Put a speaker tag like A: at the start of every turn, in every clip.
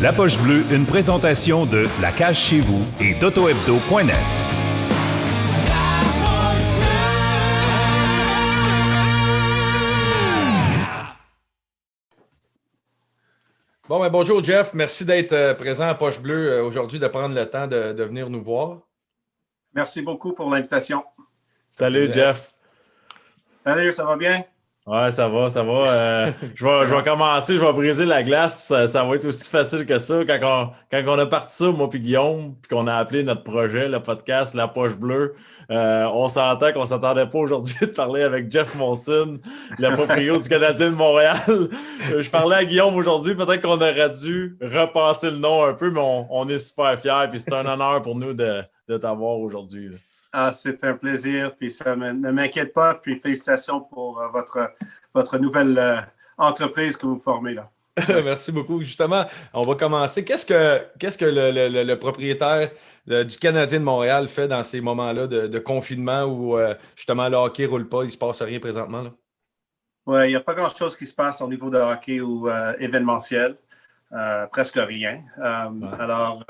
A: La Poche Bleue, une présentation de La Cage Chez Vous et d'AutoHebdo.net.
B: Bonjour Jeff, merci d'être présent à Poche Bleue aujourd'hui, de prendre le temps de venir nous voir.
C: Merci beaucoup pour l'invitation.
D: Salut Jeff.
C: Salut, ça va bien?
D: Ouais, ça va. Je vais commencer, je vais briser la glace. Ça va être aussi facile que ça. Quand on a parti ça, moi puis Guillaume, puis qu'on a appelé notre projet, le podcast La Poche Bleue, on s'entend qu'on ne s'attendait pas aujourd'hui de parler avec Jeff Molson, le propriétaire du Canadien de Montréal. Je parlais à Guillaume aujourd'hui, peut-être qu'on aurait dû repasser le nom un peu, mais on est super fiers, puis c'est un honneur pour nous de t'avoir aujourd'hui.
C: Ah, c'est un plaisir, puis ça ne m'inquiète pas, puis félicitations pour votre nouvelle entreprise que vous formez là.
B: Merci beaucoup. Justement, on va commencer. Qu'est-ce que le propriétaire du Canadien de Montréal fait dans ces moments-là de confinement où justement le hockey ne roule pas, il ne se passe rien présentement?
C: Oui, il n'y a pas grand-chose qui se passe au niveau de hockey ou événementiel, presque rien. Alors,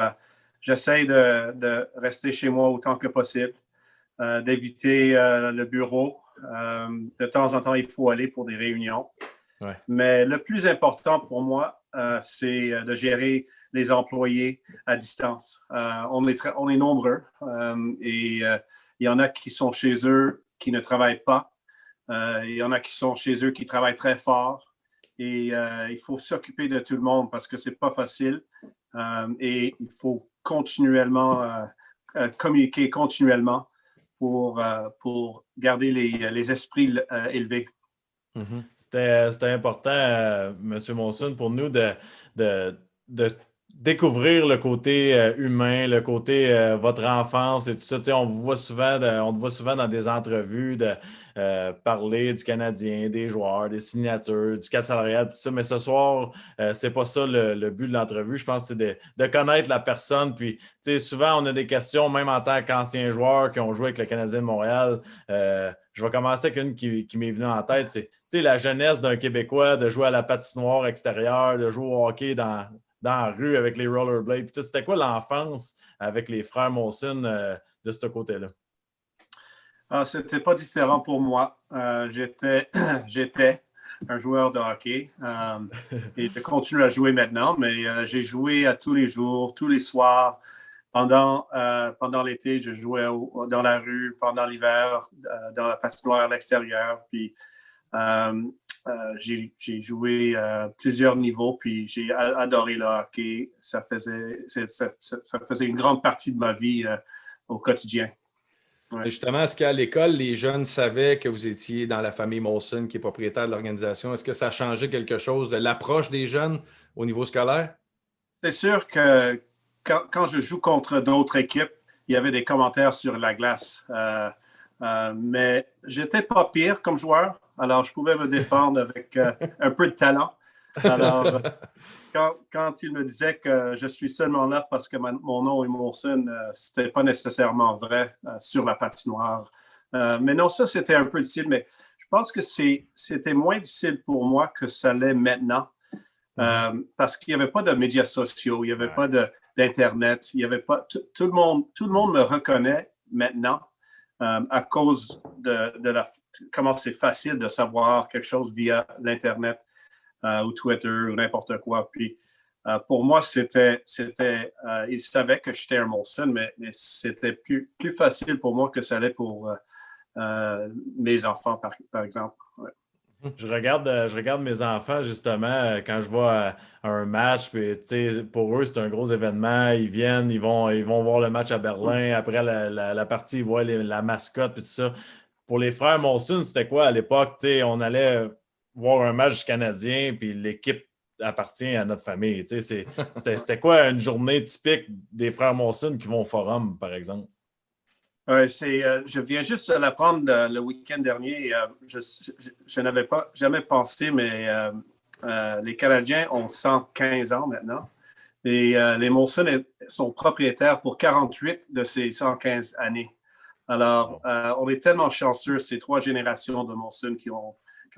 C: j'essaie de rester chez moi autant que possible. D'éviter le bureau. De temps en temps, il faut aller pour des réunions.
B: Ouais.
C: Mais le plus important pour moi, c'est de gérer les employés à distance. On est nombreux et il y en a qui sont chez eux, qui ne travaillent pas. Il y en a qui sont chez eux, qui travaillent très fort. Et il faut s'occuper de tout le monde parce que ce n'est pas facile. Et il faut continuellement communiquer continuellement pour garder les esprits élevés.
D: Mm-hmm. C'était important, M. Molson, pour nous de découvrir le côté humain, le côté votre enfance et tout ça. On te voit souvent dans des entrevues parler du Canadien, des joueurs, des signatures, du cap salarial, tout ça. Mais ce soir, c'est pas ça le but de l'entrevue. Je pense que c'est de connaître la personne. Puis, souvent, on a des questions, même en tant qu'anciens joueurs qui ont joué avec le Canadien de Montréal. Je vais commencer avec une qui m'est venue en tête. C'est la jeunesse d'un Québécois de jouer à la patinoire extérieure, de jouer au hockey dans la rue avec les rollerblades. C'était quoi l'enfance avec les frères Molson de ce côté-là?
C: Ah, c'était pas différent pour moi. J'étais un joueur de hockey et je continue à jouer maintenant, mais j'ai joué à tous les jours, tous les soirs. Pendant l'été, je jouais dans la rue, pendant l'hiver, dans la patinoire à l'extérieur. Puis j'ai joué plusieurs niveaux, puis j'ai adoré le hockey. Ça faisait une grande partie de ma vie au quotidien.
B: Ouais. Justement, est-ce qu'à l'école, les jeunes savaient que vous étiez dans la famille Molson, qui est propriétaire de l'organisation? Est-ce que ça a changé quelque chose de l'approche des jeunes au niveau scolaire?
C: C'est sûr que quand je joue contre d'autres équipes, il y avait des commentaires sur la glace. Mais j'étais pas pire comme joueur. Alors, je pouvais me défendre avec un peu de talent. Alors, quand il me disait que je suis seulement là parce que mon nom est Molson, c'était pas nécessairement vrai sur la patinoire. Mais non, ça, c'était un peu difficile. Mais je pense que c'était moins difficile pour moi que ça l'est maintenant. Parce qu'il n'y avait pas de médias sociaux, il n'y avait pas d'Internet, il y avait pas tout le monde me reconnaît maintenant à cause de comment c'est facile de savoir quelque chose via l'Internet ou Twitter ou n'importe quoi. Puis pour moi, ils savaient que j'étais un Molson, mais c'était plus facile pour moi que ça allait pour mes enfants, par exemple. Ouais.
D: Je regarde mes enfants, justement, quand je vois à un match. Puis, pour eux, c'est un gros événement. Ils viennent, ils vont voir le match à Berlin. Après la partie, ils voient la mascotte et tout ça. Pour les frères Molson, c'était quoi à l'époque? On allait voir un match canadien, puis l'équipe appartient à notre famille. C'était quoi une journée typique des frères Molson qui vont au forum, par exemple?
C: Je viens juste de l'apprendre le week-end dernier. Je n'avais pas jamais pensé, mais les Canadiens ont 115 ans maintenant. Et les Molson sont propriétaires pour 48 de ces 115 années. Alors, on est tellement chanceux, ces 3 générations de Molson qui ont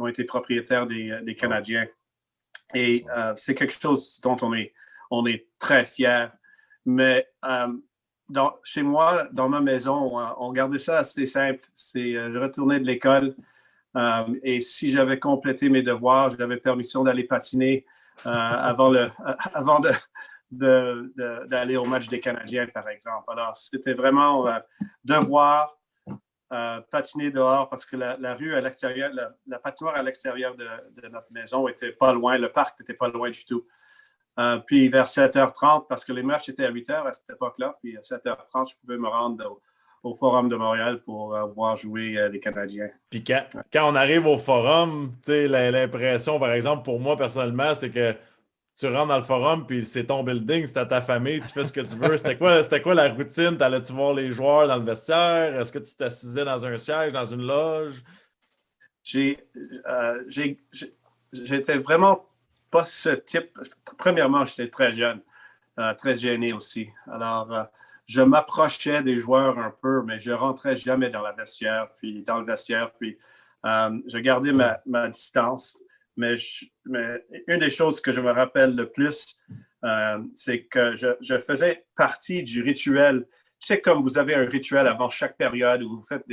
C: été propriétaires des Canadiens. Et c'est quelque chose dont on est très fiers. Mais chez moi, dans ma maison, on gardait ça assez simple. Je retournais de l'école et si j'avais complété mes devoirs, j'avais permission d'aller patiner avant d'aller au match des Canadiens, par exemple. Alors, c'était vraiment devoir patiner dehors parce que la rue à l'extérieur, la patinoire à l'extérieur de notre maison était pas loin, le parc n'était pas loin du tout. Puis vers 7h30, parce que les matchs étaient à 8h à cette époque-là, puis à 7h30, je pouvais me rendre au Forum de Montréal pour voir jouer les Canadiens.
D: Puis quand on arrive au Forum, tu sais, l'impression, par exemple, pour moi personnellement, c'est que tu rentres dans le Forum, puis c'est ton building, c'est à ta famille, tu fais ce que tu veux. C'était quoi la routine? T'allais-tu voir les joueurs dans le vestiaire? Est-ce que tu t'assisais dans un siège, dans une loge?
C: J'étais vraiment pas ce type. Premièrement, j'étais très jeune, très gêné aussi. Alors, je m'approchais des joueurs un peu, mais je rentrais jamais dans le vestiaire, puis je gardais ma distance. Mais une des choses que je me rappelle le plus, c'est que je faisais partie du rituel. C'est comme vous avez un rituel avant chaque période où vous faites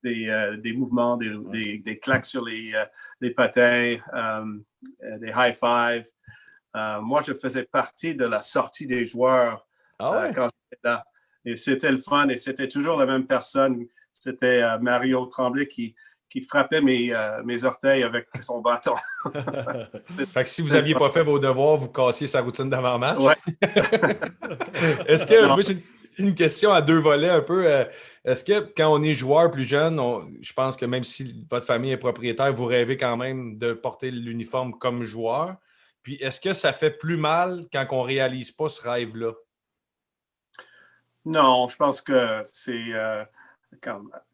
C: des mouvements, des claques sur les patins, des high five. Moi, je faisais partie de la sortie des joueurs quand j'étais là. Et c'était le fun et c'était toujours la même personne. C'était Mario Tremblay qui frappait mes orteils avec son bâton.
B: Fait que si vous n'aviez pas fait vos devoirs, vous cassiez sa routine d'avant-match.
C: Ouais.
B: Est-ce que, moi, j'ai une question à deux volets un peu. Est-ce que quand on est joueur plus jeune, je pense que même si votre famille est propriétaire, vous rêvez quand même de porter l'uniforme comme joueur. Puis est-ce que ça fait plus mal quand on ne réalise pas ce rêve-là?
C: Non, je pense que c'est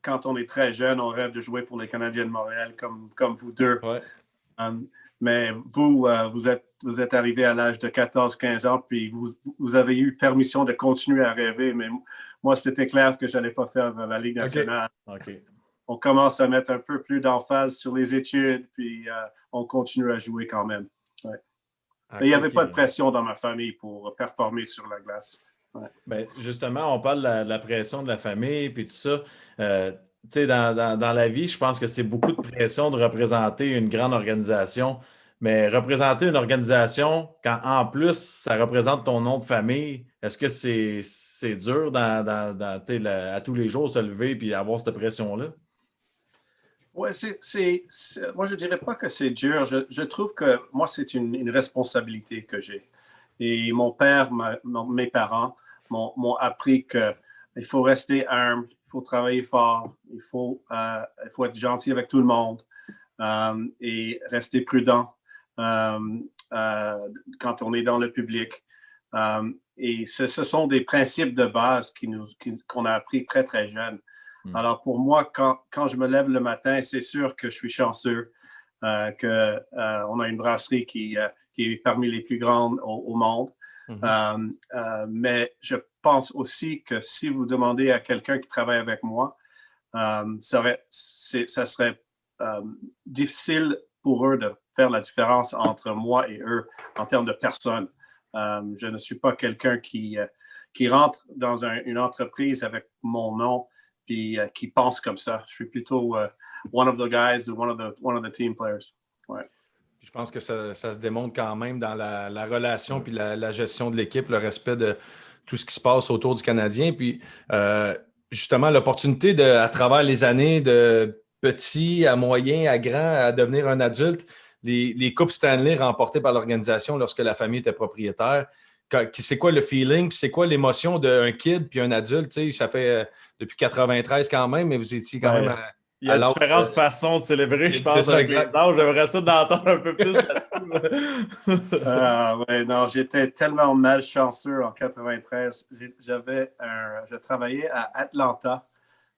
C: quand on est très jeune, on rêve de jouer pour les Canadiens de Montréal comme vous deux.
B: Ouais.
C: Mais vous êtes arrivé à l'âge de 14-15 ans, puis vous avez eu permission de continuer à rêver. Mais moi, c'était clair que je n'allais pas faire la Ligue nationale.
D: Okay.
C: On commence à mettre un peu plus d'emphase sur les études, puis on continue à jouer quand même. Ouais. Mais il n'y avait pas de pression dans ma famille pour performer sur la glace. Ouais.
D: Ben, justement, on parle de la pression de la famille puis tout ça. Tu sais, dans la vie, je pense que c'est beaucoup de pression de représenter une grande organisation. Mais représenter une organisation, quand en plus, ça représente ton nom de famille, est-ce que c'est dur à tous les jours se lever et avoir cette pression-là?
C: Oui, moi, je ne dirais pas que c'est dur. Je trouve que moi, c'est une responsabilité que j'ai. Et mon père, mes parents m'ont appris qu'il faut rester humble, il faut travailler fort, il faut être gentil avec tout le monde et rester prudent quand on est dans le public. Et ce sont des principes de base qu'on a appris très, très jeune. Alors, pour moi, quand je me lève le matin, c'est sûr que je suis chanceux qu'on a une brasserie qui est parmi les plus grandes au monde. Mais je pense aussi que si vous demandez à quelqu'un qui travaille avec moi, ça serait difficile pour eux de faire la différence entre moi et eux en termes de personnes. Je ne suis pas quelqu'un qui rentre dans une entreprise avec mon nom puis qui pense comme ça. Je suis plutôt one of the guys, one of the team players. Ouais.
B: Je pense que ça se démontre quand même dans la relation puis la gestion de l'équipe, le respect de tout ce qui se passe autour du Canadien. Puis justement, l'opportunité à travers les années de petit à moyen à grand à devenir un adulte, les Coupes Stanley remportées par l'organisation lorsque la famille était propriétaire. C'est quoi le feeling, puis c'est quoi l'émotion d'un kid puis un adulte? Ça fait depuis 93 quand même, mais vous étiez quand même à...
D: Il y a différentes façons de célébrer, je pense, avec les âges. J'aimerais ça d'entendre un peu plus là-dessus.
C: Ouais, non, j'étais tellement malchanceux en 93. Je travaillais à Atlanta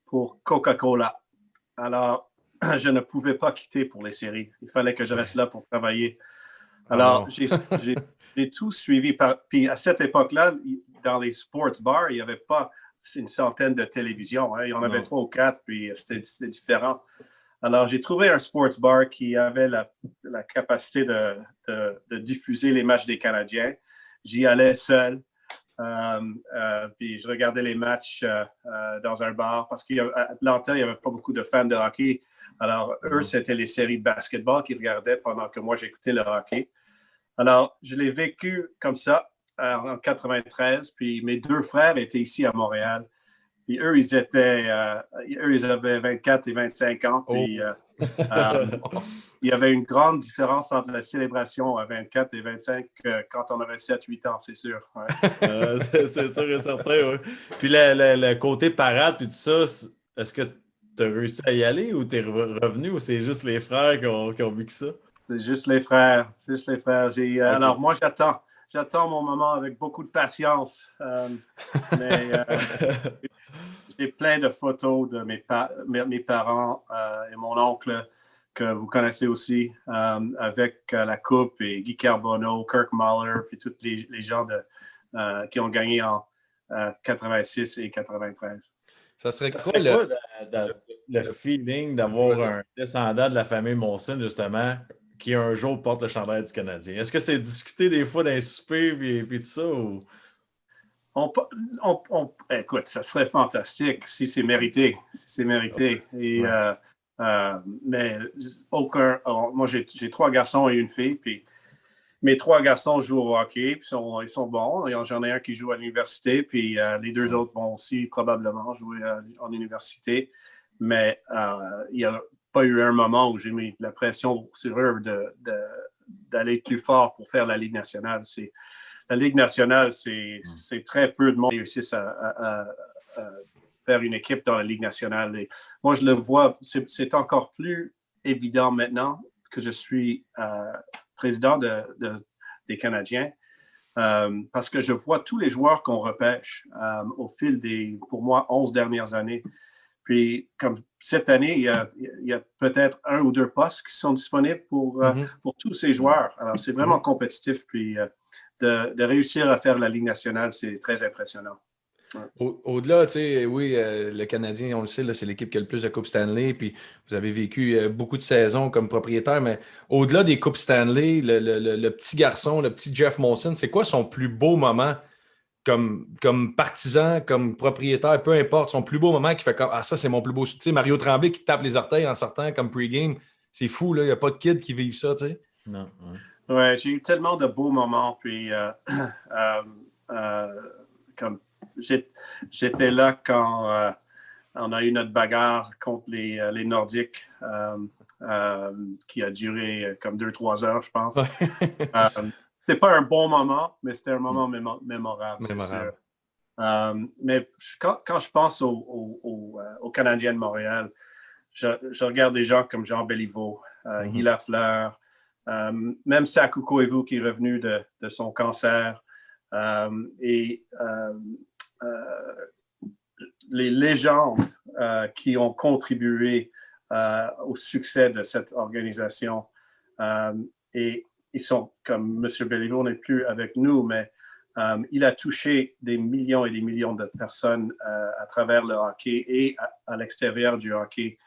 C: pour Coca-Cola. Alors, je ne pouvais pas quitter pour les séries. Il fallait que je reste là pour travailler. Alors, j'ai tout suivi. Puis à cette époque-là, dans les sports bars, il n'y avait pas une centaine de télévisions. Hein. Il y en avait 3 ou 4, puis c'était différent. Alors, j'ai trouvé un sports bar qui avait la capacité de diffuser les matchs des Canadiens. j'y allais seul. Puis je regardais les matchs dans un bar parce qu'à Atlanta, il n'y avait pas beaucoup de fans de hockey. Alors, eux, c'était les séries de basketball qu'ils regardaient pendant que moi, j'écoutais le hockey. Alors, je l'ai vécu comme ça en 93. Puis mes 2 frères étaient ici à Montréal. Puis eux, ils avaient 24 et 25 ans. Puis il y avait une grande différence entre la célébration à 24 et 25 quand on avait 7-8 ans, c'est sûr. Ouais.
D: C'est sûr et certain, oui. Puis le côté parade, puis tout ça, est-ce que tu as réussi à y aller ou tu es revenu ou c'est juste les frères qui ont vu que ça?
C: C'est juste les frères. C'est juste les frères.
D: Okay.
C: Alors, moi, j'attends mon moment avec beaucoup de patience. Mais j'ai plein de photos de mes parents et mon oncle que vous connaissez aussi, avec la Coupe et Guy Carbonneau, Kirk Muller, puis tous les gens qui ont gagné en 86 et 93.
B: Ça serait quoi
D: le feeling d'avoir un descendant de la famille Molson, justement, qui un jour porte le chandail du Canadien? Est-ce que c'est discuté des fois dans les soupers et tout ça? Ou...
C: Écoute, ça serait fantastique si c'est mérité. Si c'est mérité. Et, mais moi, j'ai 3 garçons et une fille. Puis mes 3 garçons jouent au hockey. Puis ils sont bons. J'en ai un qui joue à l'université. Puis les 2 autres vont aussi probablement jouer en université. Mais il n'y a pas eu un moment où j'ai mis la pression sur eux d'aller plus fort pour faire la Ligue nationale. La Ligue nationale, c'est très peu de monde qui réussissent à faire une équipe dans la Ligue nationale. Et moi, je le vois, c'est encore plus évident maintenant que je suis président des Canadiens, parce que je vois tous les joueurs qu'on repêche au fil des, pour moi, 11 dernières années. Puis, comme cette année, il y a peut-être 1 ou 2 postes qui sont disponibles pour tous ces joueurs. Alors, c'est vraiment compétitif. Puis, de réussir à faire la Ligue nationale, c'est très impressionnant.
B: Ouais. Au-delà, tu sais, oui, le Canadien, on le sait, là, c'est l'équipe qui a le plus de Coupes Stanley, puis vous avez vécu beaucoup de saisons comme propriétaire, mais au-delà des Coupes Stanley, le petit garçon, le petit Jeff Molson, c'est quoi son plus beau moment comme partisan, comme propriétaire, peu importe, son plus beau moment qui fait comme « Ah, ça, c'est mon plus beau... » Tu sais, Mario Tremblay qui tape les orteils en sortant comme pre-game, c'est fou, là, il n'y a pas de kids qui vivent ça, tu sais.
D: Non.
C: Ouais, j'ai eu tellement de beaux moments, puis comme j'étais là quand on a eu notre bagarre contre les Nordiques, qui a duré comme 2-3 heures, je pense. C'était pas un bon moment, mais c'était un moment mémorable, c'est sûr. Mais quand je pense au Canadien de Montréal, je regarde des gens comme Jean Béliveau, Guy Lafleur, même Saku Koivu qui est revenu de son cancer, et les légendes qui ont contribué au succès de cette organisation. Et ils sont, comme M. Béliveau n'est plus avec nous, mais il a touché des millions et des millions de personnes à travers le hockey et à l'extérieur du hockey.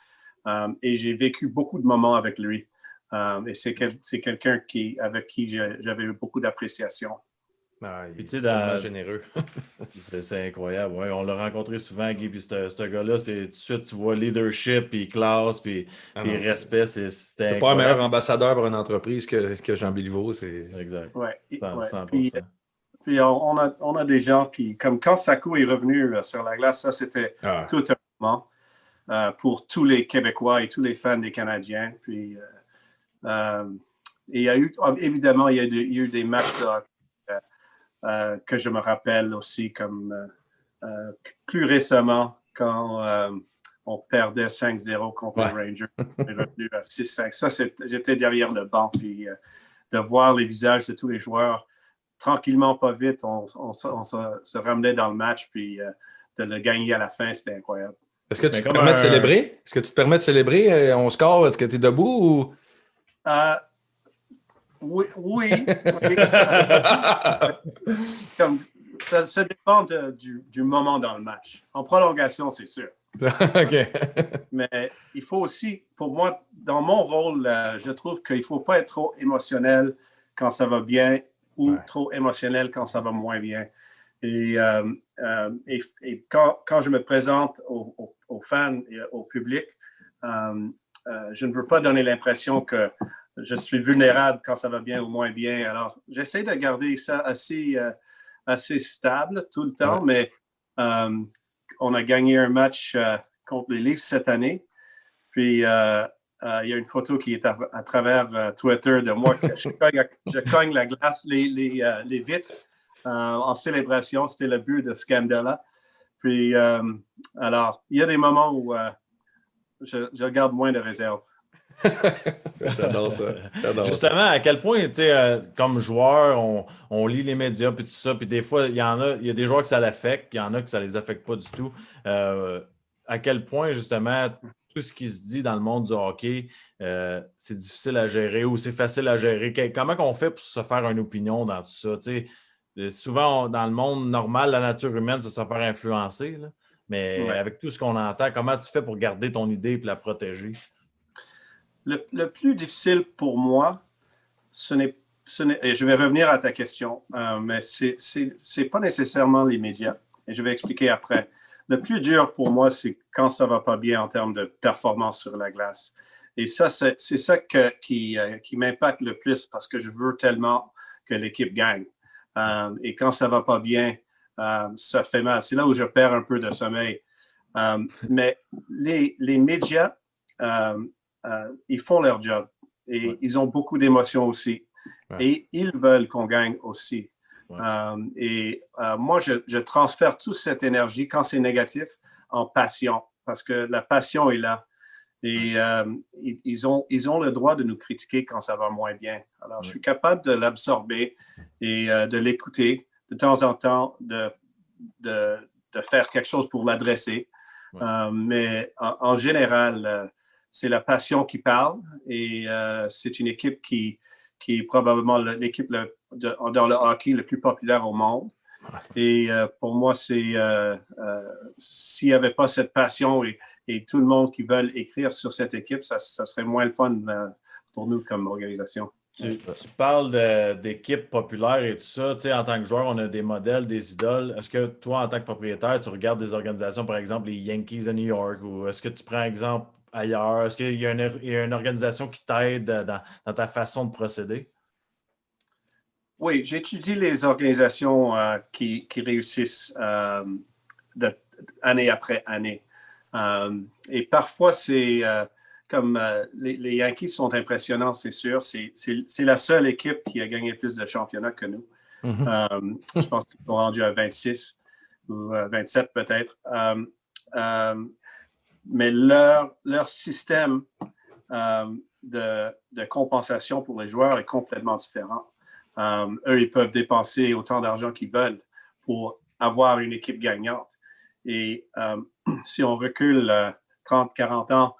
C: Et j'ai vécu beaucoup de moments avec lui. Et c'est quelqu'un avec qui j'avais eu beaucoup d'appréciation.
B: Ah, il est tellement généreux.
D: C'est incroyable. Ouais, on l'a rencontré souvent, Guy, puis ce gars-là, c'est tout de suite, tu vois leadership, puis classe, puis respect. C'est
B: pas un meilleur ambassadeur pour une entreprise que Jean Béliveau.
D: Exact.
C: Ouais.
D: 100%.
C: Puis on a des gens qui, comme quand Saku est revenu sur la glace, ça c'était tout un moment pour tous les Québécois et tous les fans des Canadiens. Puis il y a eu, évidemment, il y a eu des matchs de hockey que je me rappelle aussi, comme plus récemment, quand on perdait 5-0 contre les Rangers. On est revenu à 6-5. Ça, j'étais derrière le banc, puis de voir les visages de tous les joueurs, tranquillement, pas vite, on se ramenait dans le match, puis de le gagner à la fin, c'était incroyable.
B: Est-ce que tu te permets de célébrer? Est-ce que tu te permets de célébrer? On score? Est-ce que tu es debout?
C: Oui. Ça dépend du moment dans le match. En prolongation, c'est sûr.
B: OK.
C: Mais il faut aussi, pour moi, dans mon rôle, je trouve qu'il ne faut pas être trop émotionnel quand ça va bien ou
B: Ouais.
C: trop émotionnel quand ça va moins bien. Et quand je me présente aux fans et au public, je ne veux pas donner l'impression que je suis vulnérable quand ça va bien ou moins bien. Alors, j'essaie de garder ça assez stable tout le temps, mais on a gagné un match contre les Leafs cette année. Puis, il y a une photo qui est à travers Twitter de moi que je cogne la glace, les vitres en célébration. C'était le but de Scandella. Puis, alors, il y a des moments où je garde moins de réserve.
B: J'adore ça. J'adore ça.
D: Justement, à quel point, tu sais, comme joueur, on lit les médias puis tout ça, puis des fois, il y a des joueurs que ça l'affecte, il y en a que ça les affecte pas du tout. À quel point, justement, tout ce qui se dit dans le monde du hockey, c'est difficile à gérer ou c'est facile à gérer. Comment on fait pour se faire une opinion dans tout ça? Tu sais, souvent, dans le monde normal, la nature humaine, c'est se faire influencer, là. Mais
C: Ouais.
D: avec tout ce qu'on entend, comment tu fais pour garder ton idée et la protéger?
C: Le plus difficile pour moi, et je vais revenir à ta question, mais c'est pas nécessairement les médias. Et je vais expliquer après. Le plus dur pour moi, c'est quand ça va pas bien en termes de performance sur la glace. Et ça, c'est ça qui m'impacte le plus parce que je veux tellement que l'équipe gagne. Et quand ça va pas bien, ça fait mal. C'est là où je perds un peu de sommeil. Mais les médias, ils font leur job et ils ont beaucoup d'émotions aussi.
D: Ouais.
C: Et ils veulent qu'on gagne aussi.
D: Ouais.
C: Moi, je transfère toute cette énergie, quand c'est négatif, en passion, parce que la passion est là. Et ils ont le droit de nous critiquer quand ça va moins bien. Alors, je suis capable de l'absorber et de l'écouter de temps en temps, de faire quelque chose pour l'adresser. Mais en général, c'est la passion qui parle et c'est une équipe qui est probablement l'équipe dans le hockey le plus populaire au monde. Et pour moi, s'il n'y avait pas cette passion et tout le monde qui veut écrire sur cette équipe, ça serait moins le fun pour nous comme organisation.
D: Tu parles d'équipes populaires et tout ça. Tu sais, en tant que joueur, on a des modèles, des idoles. Est-ce que toi, en tant que propriétaire, tu regardes des organisations, par exemple les Yankees de New York, ou est-ce que tu prends exemple ailleurs? Est-ce qu'il y a une organisation qui t'aide dans ta façon de procéder?
C: Oui, j'étudie les organisations qui réussissent année après année. Et parfois, c'est comme les Yankees sont impressionnants, c'est sûr. C'est la seule équipe qui a gagné plus de championnats que nous. Je pense qu'ils sont rendus à 26 ou 27 peut-être. Mais leur système de compensation pour les joueurs est complètement différent. Eux, ils peuvent dépenser autant d'argent qu'ils veulent pour avoir une équipe gagnante. Et si on recule 30-40 ans,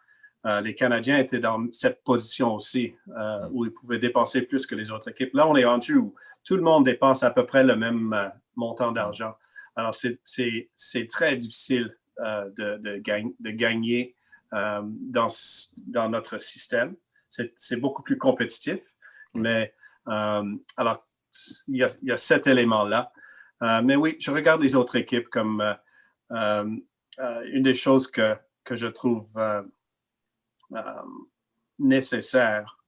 C: les Canadiens étaient dans cette position aussi, où ils pouvaient dépenser plus que les autres équipes. Là, on est rendu où tout le monde dépense à peu près le même montant d'argent. Alors, c'est très difficile de gagner dans notre système. C'est beaucoup plus compétitif, mais alors, il y a cet élément-là. Mais oui, je regarde les autres équipes comme une des choses que je trouve nécessaire,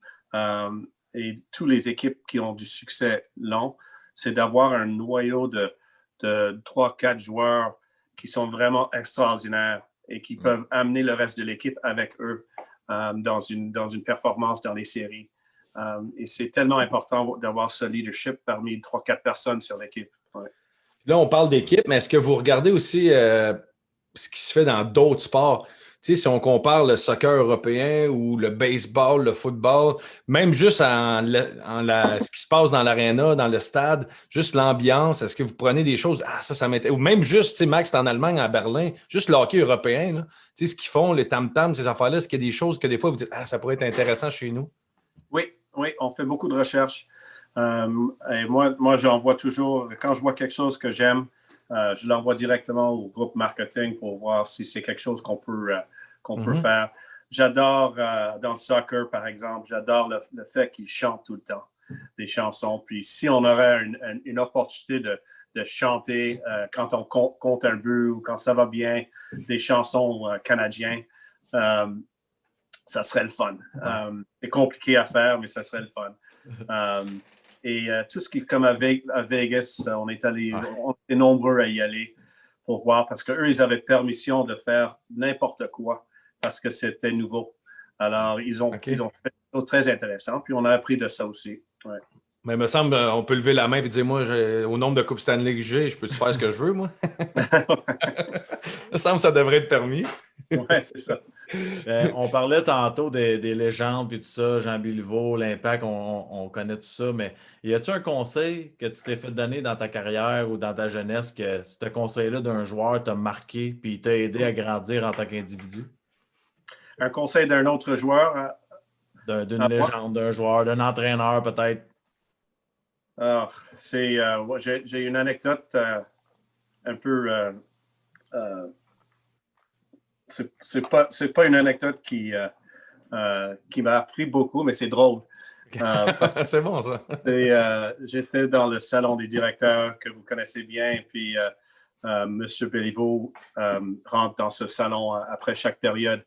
C: et toutes les équipes qui ont du succès l'ont, c'est d'avoir un noyau de 3-4 joueurs qui sont vraiment extraordinaires et qui peuvent amener le reste de l'équipe avec eux dans une performance dans les séries. Et c'est tellement important d'avoir ce leadership parmi 3-4 personnes sur l'équipe. Ouais.
B: Là, on parle d'équipe, mais est-ce que vous regardez aussi ce qui se fait dans d'autres sports? Tu sais, si on compare le soccer européen ou le baseball, le football, même juste ce qui se passe dans l'aréna, dans le stade, juste l'ambiance, est-ce que vous prenez des choses? Ah, ça m'intéresse. Ou même juste, tu sais, Max, t'es en Allemagne, à Berlin, juste le hockey européen, là, tu sais, ce qu'ils font, les tam-tams, ces affaires-là, est-ce qu'il y a des choses que des fois vous dites, ah, ça pourrait être intéressant chez nous?
C: Oui, on fait beaucoup de recherches. Et moi, j'envoie toujours, quand je vois quelque chose que j'aime, je l'envoie directement au groupe marketing pour voir si c'est quelque chose qu'on peut faire. J'adore, dans le soccer, par exemple, j'adore le fait qu'ils chantent tout le temps. des chansons. Puis si on aurait une opportunité de chanter quand on compte un but ou quand ça va bien, des chansons canadiennes, ça serait le fun. C'est compliqué à faire, mais ça serait le fun. Et tout ce qui est comme à Vegas, on était nombreux à y aller pour voir parce qu'eux, ils avaient permission de faire n'importe quoi parce que c'était nouveau. Alors, ils ont fait des choses très intéressantes, puis on a appris de ça aussi. Ouais.
B: Mais il me semble on peut lever la main et dire, moi, au nombre de Coupes Stanley que j'ai, je peux-tu faire ce que je veux, moi? Il me semble que ça devrait être permis.
C: Oui, c'est ça.
D: On parlait tantôt des légendes puis tout ça, Jean Béliveau, l'Impact, on connaît tout ça, mais y a-tu un conseil que tu t'es fait donner dans ta carrière ou dans ta jeunesse que ce conseil-là d'un joueur t'a marqué puis t'a aidé à grandir en tant qu'individu?
C: Un conseil d'un autre joueur?
D: D'une légende, d'un joueur, d'un entraîneur peut-être?
C: Alors, j'ai une anecdote un peu... c'est pas une anecdote qui m'a appris beaucoup, mais c'est drôle.
B: Parce que c'est bon, ça.
C: J'étais dans le salon des directeurs que vous connaissez bien, puis M. Béliveau rentre dans ce salon après chaque période.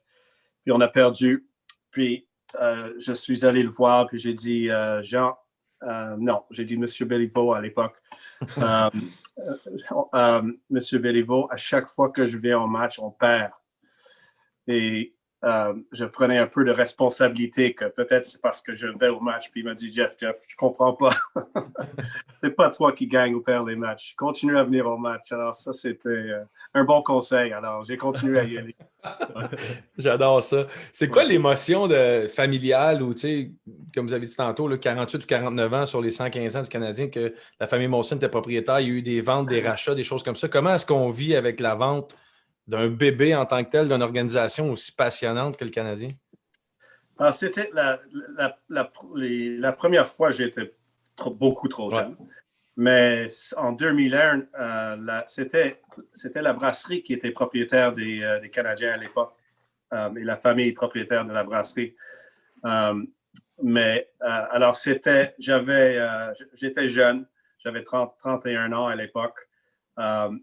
C: Puis on a perdu. Puis je suis allé le voir, puis j'ai dit, Jean, non, j'ai dit M. Béliveau à l'époque. M. Béliveau, à chaque fois que je viens au match, on perd. Et je prenais un peu de responsabilité que peut-être c'est parce que je vais au match. Puis il m'a dit, Jeff, je comprends pas. C'est pas toi qui gagne ou perds les matchs. Continue à venir au match. Alors ça, c'était un bon conseil. Alors j'ai continué à y aller.
B: J'adore ça. C'est quoi l'émotion familiale ou, tu sais, comme vous avez dit tantôt, là, 48 ou 49 ans sur les 115 ans du Canadien, que la famille Molson était propriétaire, il y a eu des ventes, des rachats, des choses comme ça. Comment est-ce qu'on vit avec la vente d'un bébé en tant que tel, d'une organisation aussi passionnante que le Canadien?
C: Alors, c'était la première fois que j'étais beaucoup trop jeune. Ouais. Mais en 2001, c'était la brasserie qui était propriétaire des Canadiens à l'époque. Et la famille propriétaire de la brasserie. Alors, j'étais jeune. J'avais 31 ans à l'époque.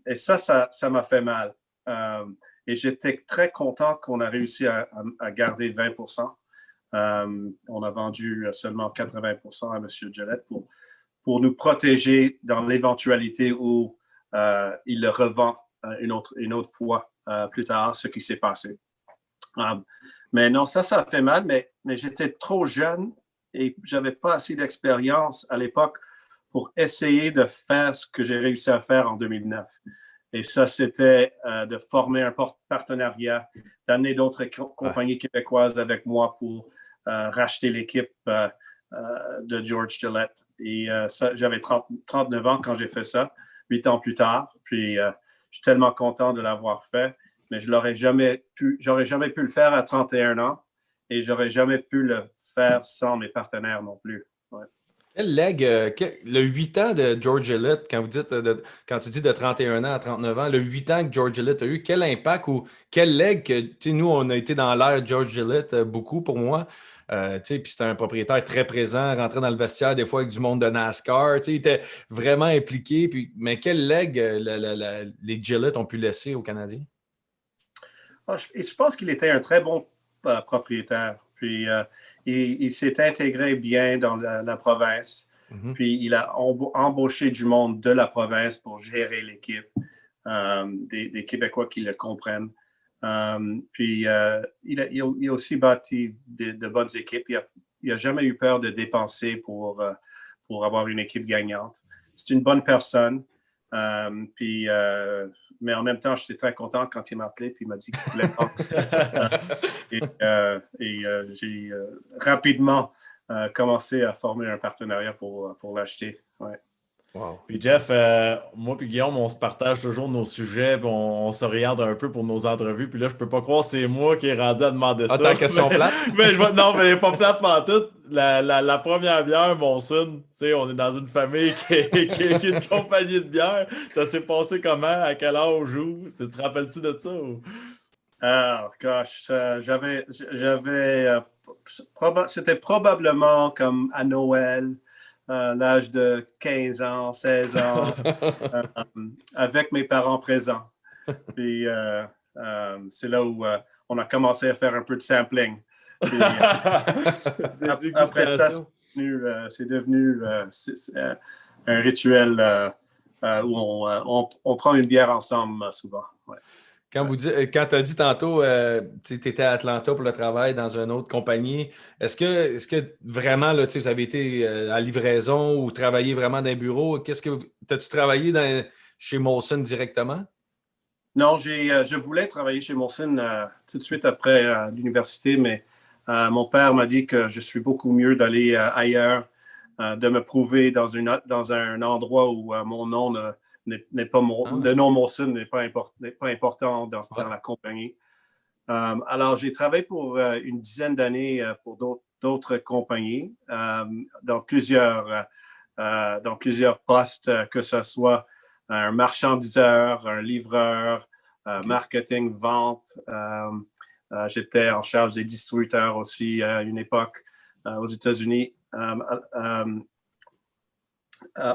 C: Et ça m'a fait mal. Et j'étais très content qu'on a réussi à garder 20%. On a vendu seulement 80% à M. Gillette pour nous protéger dans l'éventualité où il le revend une autre fois plus tard, ce qui s'est passé. Mais non, ça a fait mal, mais j'étais trop jeune et j'avais pas assez d'expérience à l'époque pour essayer de faire ce que j'ai réussi à faire en 2009. Et ça, c'était de former un partenariat, d'amener d'autres compagnies québécoises avec moi pour racheter l'équipe de George Gillette. Et ça, j'avais 39 ans quand j'ai fait ça, 8 ans plus tard. Puis, je suis tellement content de l'avoir fait, mais j'aurais jamais pu le faire à 31 ans et j'aurais jamais pu le faire sans mes partenaires non plus. Ouais.
B: Quel leg, le 8 ans de George Gillette, quand tu dis de 31 ans à 39 ans, le 8 ans que George Gillette a eu, quel impact ou quel leg que, nous, on a été dans l'ère George Gillette beaucoup pour moi. Puis c'était un propriétaire très présent, rentrait dans le vestiaire des fois avec du monde de NASCAR. Il était vraiment impliqué. Mais quel leg les Gillette ont pu laisser aux Canadiens?
C: Je pense qu'il était un très bon propriétaire. Puis il s'est intégré bien dans la province. Mm-hmm. Puis il a embauché du monde de la province pour gérer l'équipe, des Québécois qui le comprennent. Puis il a aussi bâti de bonnes équipes. Il n'a jamais eu peur de dépenser pour avoir une équipe gagnante. C'est une bonne personne. Mais en même temps, j'étais très content quand il m'a appelé et il m'a dit qu'il voulait prendre. J'ai rapidement commencé à former un partenariat pour l'acheter. Ouais.
D: Wow. Puis Jeff, moi puis Guillaume, on se partage toujours nos sujets, puis on s'oriente un peu pour nos entrevues. Puis là, je peux pas croire que c'est moi qui ai rendu à demander ça.
B: Attends, question plate?
D: Non, mais elle n'est pas plate pantoute. La première bière, Molson, tu sais, on est dans une famille qui est une compagnie de bière. Ça s'est passé comment? À quel âge? Où? Tu te rappelles-tu de ça? Ou?
C: Gosh, c'était probablement comme à Noël. l'âge de 15 ans, 16 ans, avec mes parents présents. Puis c'est là où on a commencé à faire un peu de sampling. Puis, après ça, c'est devenu un rituel où on prend une bière ensemble souvent. Ouais.
B: Quand tu as dit tantôt, tu étais à Atlanta pour le travail dans une autre compagnie, est-ce que vraiment, là, vous avez été à livraison ou travaillé vraiment dans un bureau? T'as-tu travaillé chez Molson directement?
C: Non, je voulais travailler chez Molson tout de suite après l'université, mais mon père m'a dit que je suis beaucoup mieux d'aller ailleurs, de me prouver dans un endroit où mon nom n'est pas le nom Molson n'est pas important dans la compagnie. Alors, j'ai travaillé pour une dizaine d'années pour d'autres compagnies dans plusieurs postes, que ce soit un marchandiseur, un livreur, marketing, vente. J'étais en charge des distributeurs aussi à une époque aux États-Unis.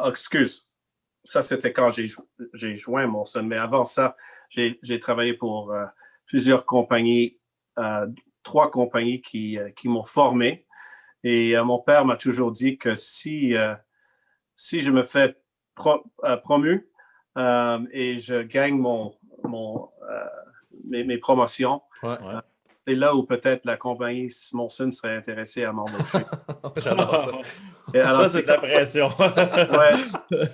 C: Excuse, ça c'était quand j'ai joint Molson, mais avant ça, j'ai travaillé pour plusieurs compagnies, 3 compagnies qui m'ont formé. Et mon père m'a toujours dit que si je me fais promu et je gagne mes promotions, c'est là où peut-être la compagnie Molson serait intéressée à m'embaucher.
B: J'adore ça.
C: Alors,
D: ça, c'est de la pression.
C: Ouais,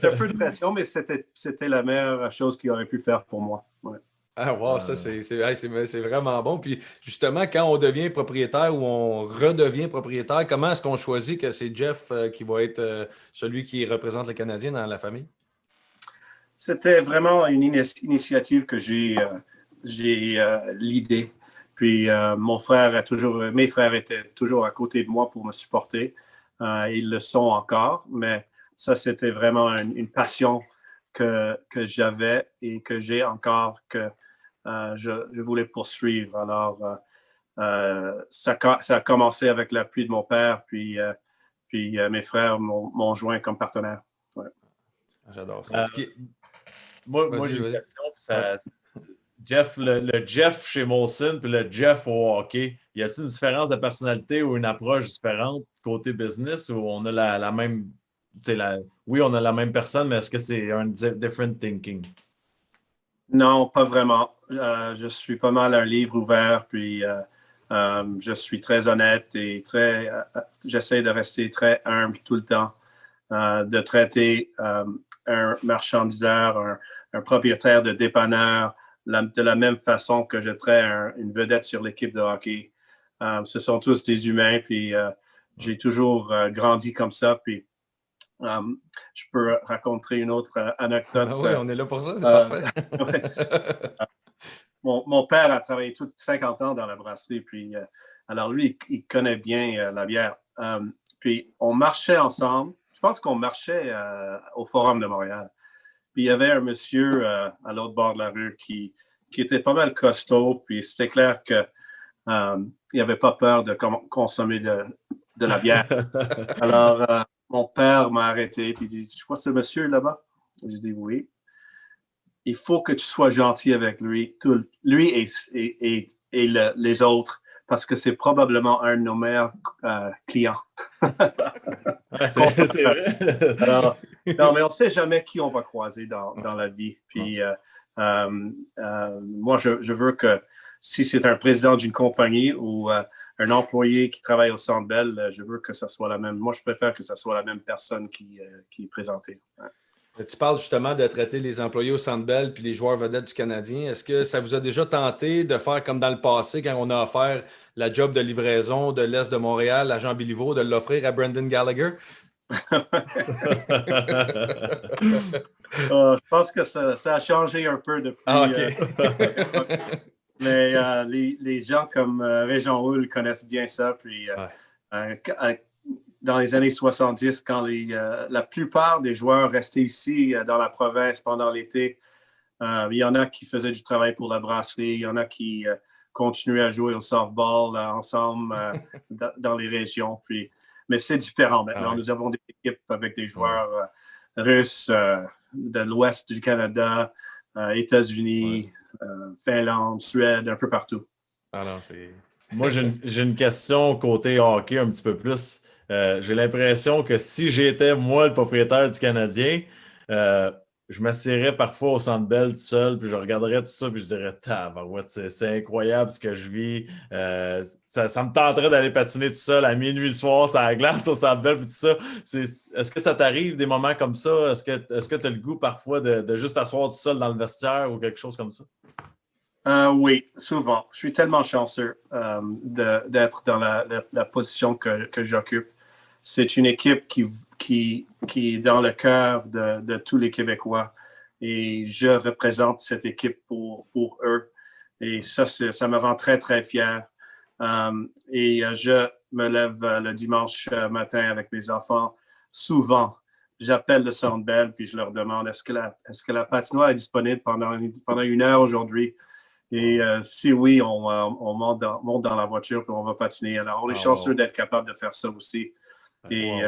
C: un peu de pression, mais c'était la meilleure chose qu'il aurait pu faire pour moi. Ouais.
B: Ah, wow, ça, c'est vraiment bon. Puis, justement, quand on devient propriétaire ou on redevient propriétaire, comment est-ce qu'on choisit que c'est Jeff qui va être celui qui représente le Canadien dans la famille?
C: C'était vraiment une initiative que j'ai l'idée. Puis, mes frères étaient toujours à côté de moi pour me supporter. Ils le sont encore, mais ça, c'était vraiment une passion que j'avais et que j'ai encore, que je voulais poursuivre. Alors, ça a commencé avec l'appui de mon père, puis mes frères m'ont joint comme partenaire. Ouais.
B: J'adore ça.
D: Moi j'ai une question. Jeff, le Jeff chez Molson puis le Jeff au hockey, y a-t-il une différence de personnalité ou une approche différente côté business ou on a la même, oui, on a la même personne, mais est-ce que c'est un different thinking?
C: Non, pas vraiment. Je suis pas mal un livre ouvert, puis je suis très honnête et j'essaie de rester très humble tout le temps, de traiter un marchandiseur, un propriétaire de dépanneur de la même façon que je traite une vedette sur l'équipe de hockey. Ce sont tous des humains, puis j'ai toujours grandi comme ça, puis je peux raconter une autre anecdote.
B: Ah oui, on est là pour ça, c'est parfait.
C: Mon père a travaillé 50 ans dans la brasserie, puis alors lui, il connaît bien la bière. Puis on marchait ensemble. Je pense qu'on marchait au Forum de Montréal. Puis il y avait un monsieur à l'autre bord de la rue qui était pas mal costaud, puis c'était clair qu'il n'avait pas peur de consommer de la bière. Alors, mon père m'a arrêté, puis il dit, tu vois ce monsieur là-bas? Je dis oui. Il faut que tu sois gentil avec lui, lui et les autres, parce que c'est probablement un de nos meilleurs clients.
D: C'est vrai.
C: Alors, non, mais on ne sait jamais qui on va croiser dans la vie. Puis, moi, je veux que si c'est un président d'une compagnie ou un employé qui travaille au Centre Bell, je veux que ça soit la même. Moi, je préfère que ça soit la même personne qui est présentée. Ouais.
B: Tu parles justement de traiter les employés au Centre Bell puis les joueurs vedettes du Canadien. Est-ce que ça vous a déjà tenté de faire comme dans le passé, quand on a offert la job de livraison de l'Est de Montréal à Jean Béliveau, de l'offrir à Brendan Gallagher?
C: Je pense que ça a changé un peu depuis.
B: Ah, OK.
C: Mais les gens comme Régent Houle connaissent bien ça. Puis, dans les années 70, quand la plupart des joueurs restaient ici dans la province pendant l'été, il y en a qui faisaient du travail pour la brasserie, il y en a qui continuaient à jouer au softball ensemble dans les régions. Puis mais c'est différent maintenant.
B: Ah ouais.
C: Nous avons des équipes avec des joueurs russes, de l'ouest du Canada, États-Unis, Finlande, Suède, un peu partout.
B: Ah non, c'est...
D: Moi, j'ai une question côté hockey un petit peu plus. J'ai l'impression que si j'étais, moi, le propriétaire du Canadien, je m'assierais parfois au Centre Bell tout seul, puis je regarderais tout ça, puis je dirais, tabarouette, c'est incroyable ce que je vis. Ça me tenterait d'aller patiner tout seul à minuit le soir, sur la glace au Centre Bell, puis tout ça. Est-ce que ça t'arrive des moments comme ça? Est-ce que tu as le goût parfois de juste t'asseoir tout seul dans le vestiaire ou quelque chose comme ça?
C: Oui, souvent. Je suis tellement chanceux d'être dans la position que j'occupe. C'est une équipe qui est dans le cœur de tous les Québécois et je représente cette équipe pour eux. Et ça me rend très, très fier. Et je me lève le dimanche matin avec mes enfants. Souvent, j'appelle le Centre Bell puis je leur demande est-ce que la patinoire est disponible pendant 1 heure aujourd'hui? Et si oui, on monte dans la voiture et on va patiner. Alors, on est chanceux d'être capable de faire ça aussi. Et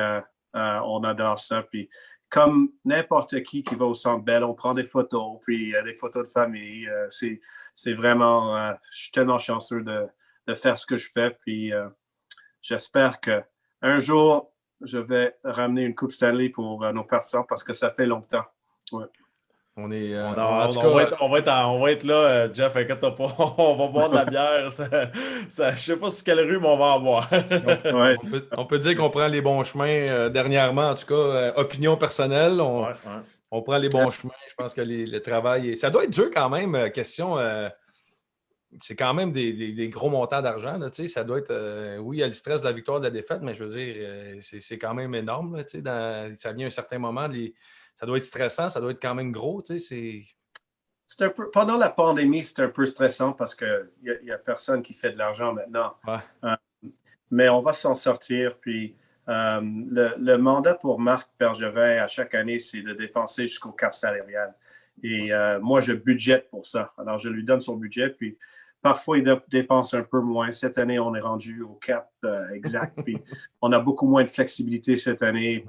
C: on adore ça. Puis, comme n'importe qui va au Centre Bell, on prend des photos, puis des photos de famille. C'est vraiment... je suis tellement chanceux de faire ce que je fais. Puis, j'espère qu'un jour, je vais ramener une Coupe Stanley pour nos partisans parce que ça fait longtemps. Ouais.
B: On est,
D: On
B: en tout cas,
D: va être là, Jeff, inquiète-toi pas. On va boire de la bière. Je sais pas sur quelle rue, mais on va en boire.
C: Ouais.
B: on peut dire qu'on prend les bons chemins dernièrement, en tout cas, opinion personnelle, on prend les bons chemins. Je pense que le travail, ça doit être dur quand même, question, c'est quand même des gros montants d'argent, là, tu sais, ça doit être, oui, il y a le stress de la victoire, de la défaite, mais je veux dire, c'est quand même énorme, là, tu sais, ça vient à un certain moment, ça doit être stressant, ça doit être quand même gros, tu sais,
C: C'est un peu, pendant la pandémie, c'est un peu stressant parce qu'il n'y a personne qui fait de l'argent maintenant.
B: Ouais.
C: Mais on va s'en sortir. Puis le mandat pour Marc Bergevin à chaque année, c'est de dépenser jusqu'au cap salarial. Et moi, je budgète pour ça. Alors, je lui donne son budget. Puis parfois, il dépense un peu moins. Cette année, on est rendu au cap exact. Puis on a beaucoup moins de flexibilité cette année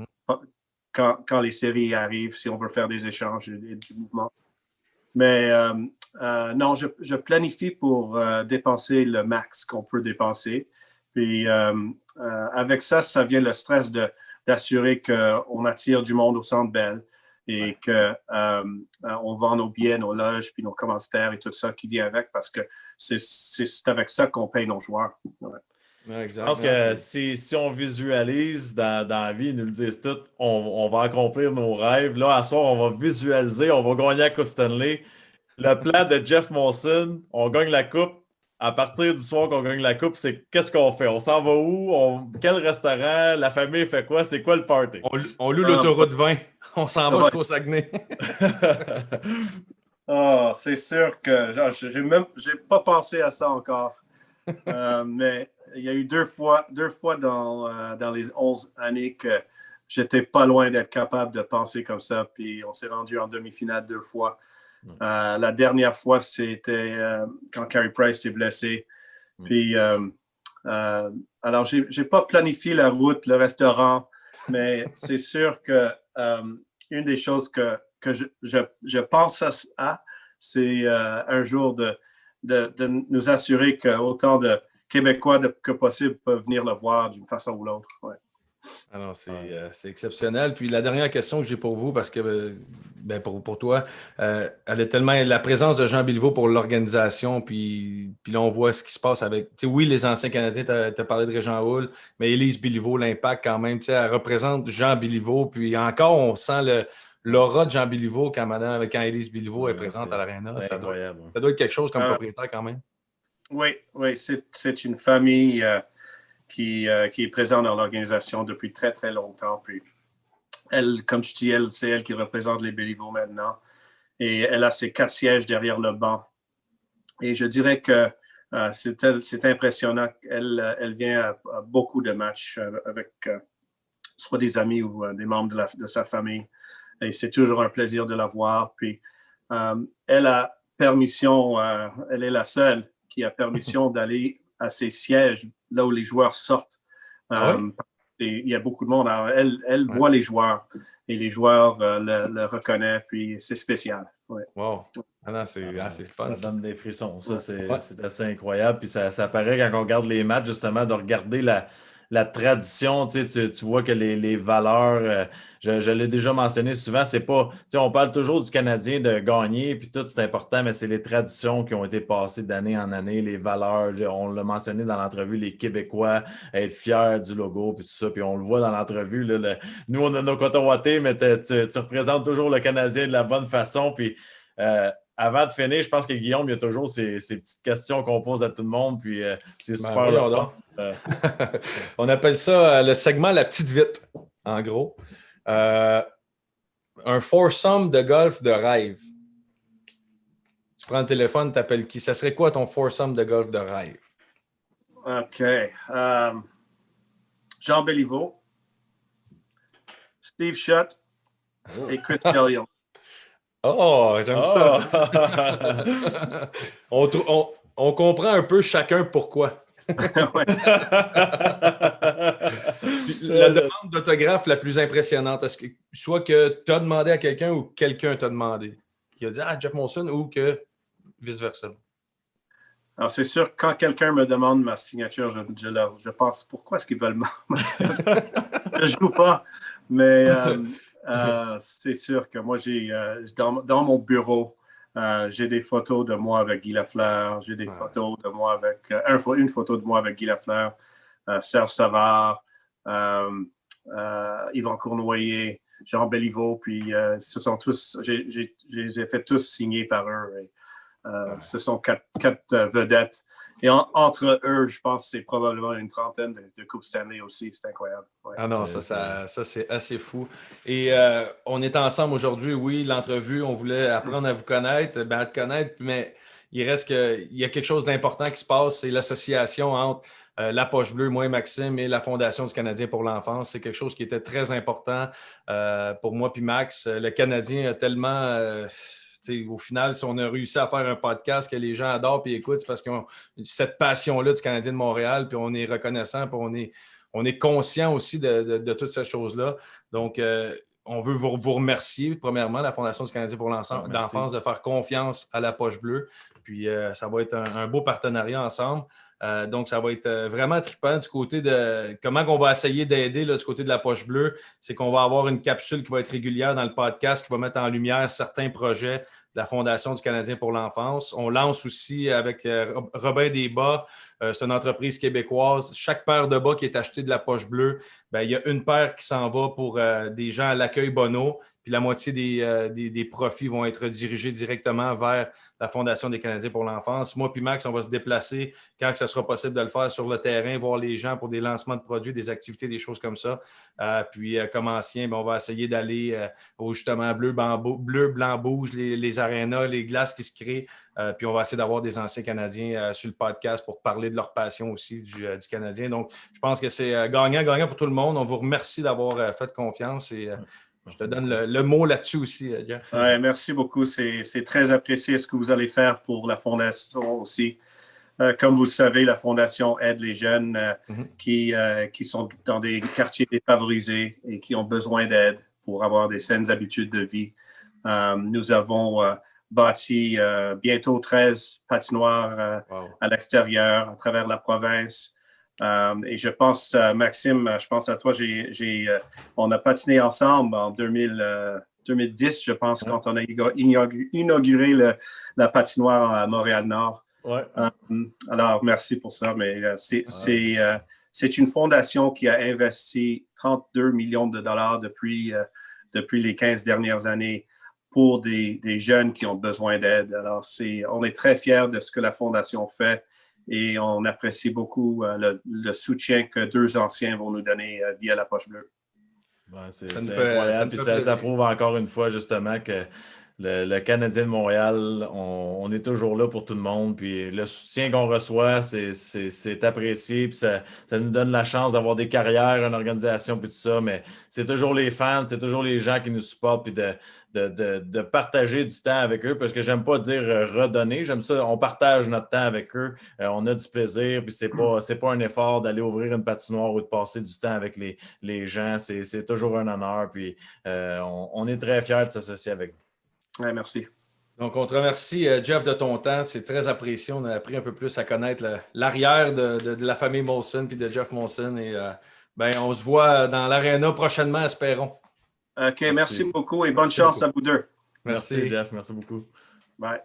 C: quand les séries arrivent, si on veut faire des échanges et du mouvement. Mais non, je planifie pour dépenser le max qu'on peut dépenser. Puis avec ça vient le stress d'assurer qu'on attire du monde au Centre Bell et qu'on vend nos billets, nos loges, puis nos commanditaires et tout ça qui vient avec parce que c'est avec ça qu'on paye nos joueurs. Ouais.
B: Exact.
D: Je pense que si on visualise dans la vie, ils nous le disent tout, on va accomplir nos rêves. Là, à soir, on va visualiser, on va gagner la Coupe Stanley. Le plan de Jeff Molson, on gagne la Coupe. À partir du soir qu'on gagne la Coupe, c'est qu'est-ce qu'on fait? On s'en va où? Quel restaurant? La famille fait quoi? C'est quoi le party?
B: On loue l'autoroute 20. On s'en va jusqu'au Saguenay.
C: C'est sûr que j'ai pas pensé à ça encore. Mais il y a eu deux fois dans les 11 années que j'étais pas loin d'être capable de penser comme ça. Puis on s'est rendu en demi-finale 2 fois. La dernière fois, c'était quand Carey Price s'est blessé. Puis, alors, j'ai pas planifié la route, le restaurant, mais c'est sûr que une des choses que je pense à, c'est un jour de nous assurer qu'autant de Québécois que possible peuvent venir le voir d'une façon ou l'autre. Ouais.
B: Alors, c'est exceptionnel. Puis la dernière question que j'ai pour vous, parce que pour toi, elle est tellement la présence de Jean Béliveau pour l'organisation, puis là, on voit ce qui se passe avec. Oui, les anciens Canadiens, tu as parlé de Régent Houle, mais Élise Béliveau, l'impact quand même, elle représente Jean Béliveau, puis encore, on sent l'aura de Jean Béliveau quand Élise Béliveau est présente à l'Arena. Ça doit être quelque chose comme propriétaire quand même.
C: Oui, c'est une famille qui est présente dans l'organisation depuis très, très longtemps. Puis elle, comme je dis, c'est elle qui représente les Béliveau maintenant. Et elle a ses 4 sièges derrière le banc. Et je dirais que c'est impressionnant. Elle vient à beaucoup de matchs avec soit des amis ou des membres de sa famille. Et c'est toujours un plaisir de la voir. Puis elle a permission, elle est la seule qui a permission d'aller à ses sièges, là où les joueurs sortent. il y a beaucoup de monde. Alors, elle voit les joueurs et les joueurs le reconnaissent, puis c'est spécial. Ouais.
B: Wow. Ah non, c'est fun.
D: Ça donne des frissons. Ça, c'est assez incroyable. Puis ça paraît quand on regarde les matchs, justement, de regarder la tradition. Tu vois que les valeurs, je l'ai déjà mentionné souvent, c'est pas. On parle toujours du Canadien de gagner, puis tout, c'est important, mais c'est les traditions qui ont été passées d'année en année, les valeurs. On l'a mentionné dans l'entrevue, les Québécois, être fiers du logo, puis tout ça. Puis on le voit dans l'entrevue. Nous, on a nos cotons wattés, mais tu représentes toujours le Canadien de la bonne façon. Puis. Avant de finir, je pense que Guillaume, il y a toujours ces petites questions qu'on pose à tout le monde, puis c'est super le fun.
B: On appelle ça le segment La Petite Vite, en gros. Un foursome de golf de rêve. Tu prends le téléphone, tu appelles qui? Ça serait quoi ton foursome de golf de rêve?
C: OK. Jean Béliveau, Steve Shutt et Chris Kelly.
B: Oh, j'aime ça. On comprend un peu chacun pourquoi. La demande d'autographe la plus impressionnante, est-ce que soit que tu as demandé à quelqu'un ou quelqu'un t'a demandé? Qui a dit Jeff Molson ou que vice-versa?
C: Alors, c'est sûr, quand quelqu'un me demande ma signature, je pense pourquoi est-ce qu'ils veulent ma signature? Je ne joue pas, mais c'est sûr que moi, dans mon bureau, j'ai des photos de moi avec Guy Lafleur, j'ai des photos de moi avec une photo de moi avec Guy Lafleur, Serge Savard, Yvan Cournoyer, Jean Béliveau, puis ce sont tous, je les ai fait tous signer par eux. Ce sont quatre vedettes. Et entre eux, je pense que c'est probablement une trentaine de Coupes Stanley aussi. C'est incroyable. Ouais.
B: Ah non, ça c'est assez fou. Et on est ensemble aujourd'hui. Oui, l'entrevue, on voulait apprendre à vous connaître, à te connaître, mais il reste qu'il y a quelque chose d'important qui se passe. C'est l'association entre la Poche Bleue, moi et Maxime, et la Fondation du Canadien pour l'enfance. C'est quelque chose qui était très important pour moi puis Max. Le Canadien a tellement... au final, si on a réussi à faire un podcast que les gens adorent et écoutent, c'est parce qu'ils ont cette passion-là du Canadien de Montréal, puis on est reconnaissant, puis on est conscient aussi de toutes ces choses-là. Donc, on veut vous remercier, premièrement, la Fondation du Canadien pour l'enfance, de faire confiance à la Poche Bleue. Puis, ça va être un beau partenariat ensemble. Donc, ça va être vraiment trippant du côté de comment on va essayer d'aider du côté de la Poche Bleue. C'est qu'on va avoir une capsule qui va être régulière dans le podcast qui va mettre en lumière certains projets de la Fondation du Canadien pour l'enfance. On lance aussi avec Robin Desbas, c'est une entreprise québécoise. Chaque paire de bas qui est achetée de la Poche Bleue, il y a une paire qui s'en va pour des gens à l'accueil Bono, puis la moitié des profits vont être dirigés directement vers la Fondation des Canadiens pour l'enfance. Moi puis Max, on va se déplacer quand ce sera possible de le faire sur le terrain, voir les gens pour des lancements de produits, des activités, des choses comme ça. Puis comme ancien, on va essayer d'aller au justement bleu, blanc, bouge, les arénas, les glaces qui se créent. Puis on va essayer d'avoir des anciens Canadiens sur le podcast pour parler de leur passion aussi du Canadien. Donc, je pense que c'est gagnant pour tout le monde. On vous remercie d'avoir fait confiance et je te donne le mot là-dessus aussi, Jeff.
C: Ouais, merci beaucoup. C'est très apprécié ce que vous allez faire pour la Fondation aussi. Comme vous le savez, la Fondation aide les jeunes qui sont dans des quartiers défavorisés et qui ont besoin d'aide pour avoir des saines habitudes de vie. Nous avons bâti bientôt 13 patinoires à l'extérieur, à travers la province. Et je pense, Maxime, je pense à toi, on a patiné ensemble en 2010, je pense, quand on a inauguré la patinoire à Montréal-Nord.
D: Ouais.
C: Alors, merci pour ça, mais c'est une fondation qui a investi 32 millions de dollars depuis les 15 dernières années pour des jeunes qui ont besoin d'aide. Alors, on est très fiers de ce que la Fondation fait et on apprécie beaucoup le soutien que deux anciens vont nous donner via la Poche Bleue.
D: C'est incroyable. Puis ça prouve encore une fois justement que le Canadien de Montréal, on est toujours là pour tout le monde. Puis le soutien qu'on reçoit, c'est apprécié. Puis ça nous donne la chance d'avoir des carrières, une organisation, puis tout ça. Mais c'est toujours les fans, c'est toujours les gens qui nous supportent, puis de partager du temps avec eux. Parce que j'aime pas dire redonner. J'aime ça, on partage notre temps avec eux. On a du plaisir. Puis c'est pas un effort d'aller ouvrir une patinoire ou de passer du temps avec les gens. C'est toujours un honneur. Puis on est très fiers de s'associer avec vous.
C: Ouais, merci.
B: Donc, on te remercie, Jeff, de ton temps. C'est très apprécié. On a appris un peu plus à connaître l'arrière de la famille Molson puis de Jeff Molson. Et on se voit dans l'aréna prochainement, espérons.
C: OK, merci beaucoup et bonne chance à vous deux.
D: Merci, Jeff. Merci beaucoup.
C: Bye.